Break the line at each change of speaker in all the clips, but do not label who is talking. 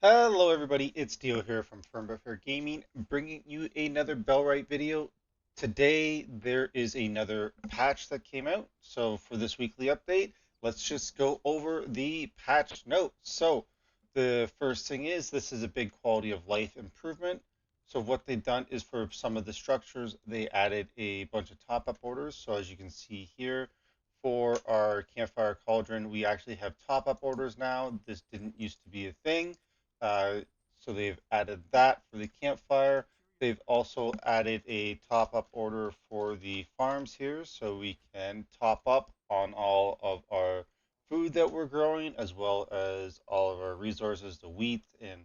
Hello everybody, it's Dio here from Firm Buffer Gaming, bringing you another BellWright video. Today there is another patch that came out, so for this weekly update, let's just go over the patch notes. So the first thing is this is a big quality of life improvement. So what they've done is for some of the structures, they added a bunch of top-up orders. So as you can see here, for our campfire cauldron, we actually have top-up orders now. This didn't used to be a thing. Uh, so they've added that for the campfire. They've also added a top-up order for the farms here, so we can top up on all of our food that we're growing, as well as all of our resources, the wheat and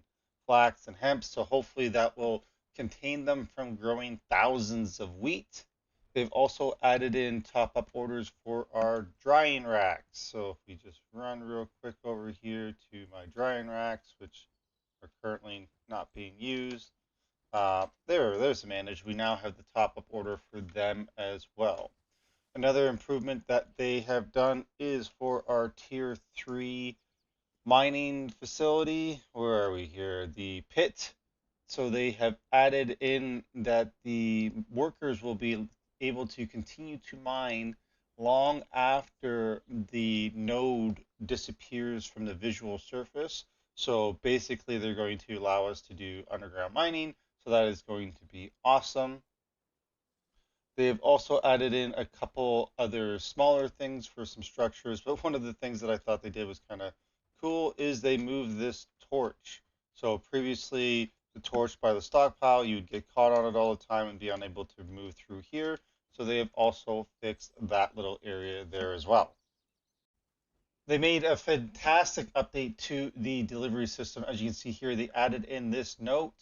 flax and hemp. So hopefully that will contain them from growing thousands of wheat. They've also added in top-up orders for our drying racks. So if we just run real quick over here to my drying racks, which are currently not being used. There's the manage. We now have the top-up order for them as well. Another improvement that they have done is for our tier 3 mining facility. Where are we here? The pit. So they have added in that the workers will be able to continue to mine long after the node disappears from the visual surface. So basically, they're going to allow us to do underground mining. So that is going to be awesome. They've also added in a couple other smaller things for some structures, but one of the things that I thought they did was kind of cool is they moved this torch. So previously, the torch by the stockpile, you'd get caught on it all the time and be unable to move through here. So they have also fixed that little area there as well. They made a fantastic update to the delivery system. As you can see here, they added in this note,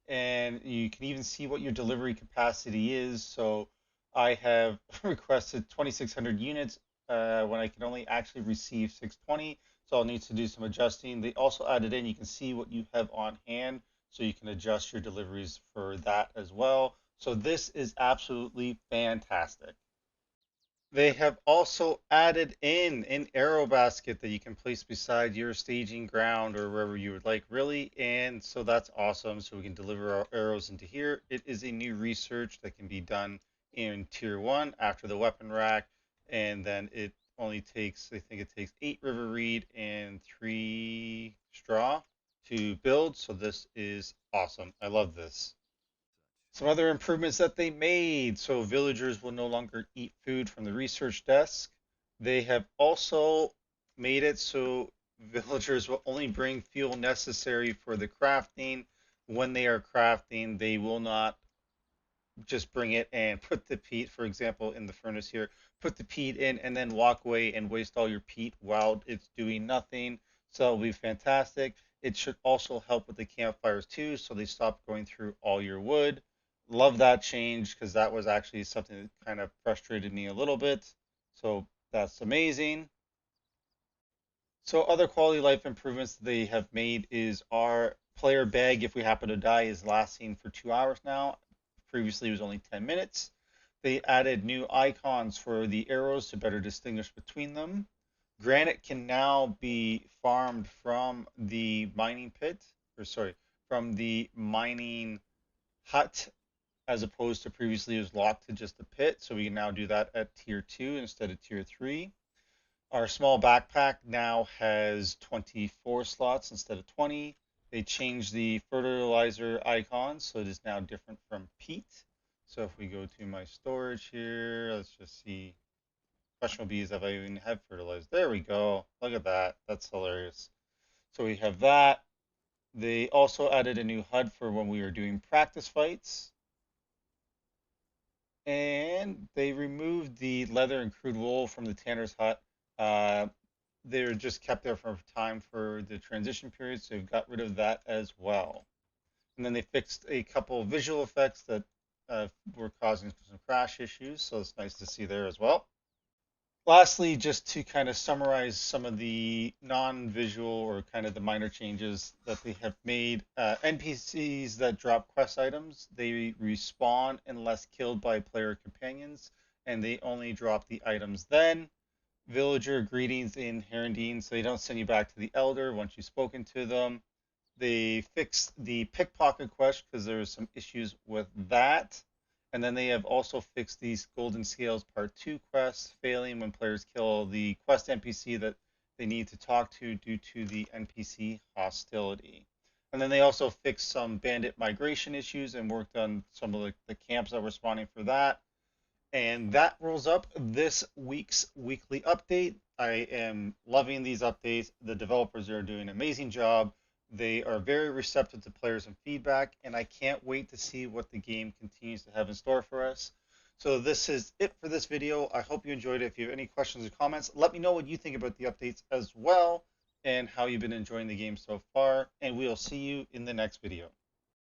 and you can even see what your delivery capacity is. So I have requested 2,600 units when I can only actually receive 620. So I'll need to do some adjusting. They also added in, you can see what you have on hand, so you can adjust your deliveries for that as well. So this is absolutely fantastic. They have also added in an arrow basket that you can place beside your staging ground or wherever you would like, really. And so that's awesome. So we can deliver our arrows into here. It is a new research that can be done in tier 1 after the weapon rack. And then it only takes, I think it takes 8 river reed and 3 straw to build. So this is awesome. I love this. Some other improvements that they made. So villagers will no longer eat food from the research desk. They have also made it so villagers will only bring fuel necessary for the crafting. When they are crafting, they will not just bring it and put the peat, for example, in the furnace here, put the peat in and then walk away and waste all your peat while it's doing nothing. So it'll be fantastic. It should also help with the campfires too, so they stop going through all your wood. Love that change because that was actually something that kind of frustrated me a little bit. So that's amazing. So other quality of life improvements they have made is our player bag, if we happen to die, is lasting for 2 hours now. Previously it was only 10 minutes. They added new icons for the arrows to better distinguish between them. Granite can now be farmed from the mining pit, or sorry, from the mining hut, as opposed to previously it was locked to just the pit. So we can now do that at tier 2 instead of tier 3. Our small backpack now has 24 slots instead of 20. They changed the fertilizer icon, so it is now different from peat. So if we go to my storage here, let's just see. Question will be is if I even have fertilizer. There we go. Look at that. That's hilarious. So we have that. They also added a new HUD for when we were doing practice fights. And they removed the leather and crude wool from the tanner's hut. Uh, they're just kept there for time for the transition period, so they've got rid of that as well. And then they fixed a couple of visual effects that were causing some crash issues, so it's nice to see there as well. Lastly, just to kind of summarize some of the non-visual or kind of the minor changes that they have made, NPCs that drop quest items, they respawn unless killed by player companions, and they only drop the items then. Villager greetings in Herondine, so they don't send you back to the Elder once you've spoken to them. They fixed the pickpocket quest because there's some issues with that. And then they have also fixed these Golden Scales Part 2 quests, failing when players kill the quest NPC that they need to talk to due to the NPC hostility. And then they also fixed some bandit migration issues and worked on some of the camps that were spawning for that. And that rolls up this week's weekly update. I am loving these updates. The developers are doing an amazing job. They are very receptive to players and feedback, and I can't wait to see what the game continues to have in store for us. So this is it for this video. I hope you enjoyed it. If you have any questions or comments, let me know what you think about the updates as well and how you've been enjoying the game so far. And we'll see you in the next video.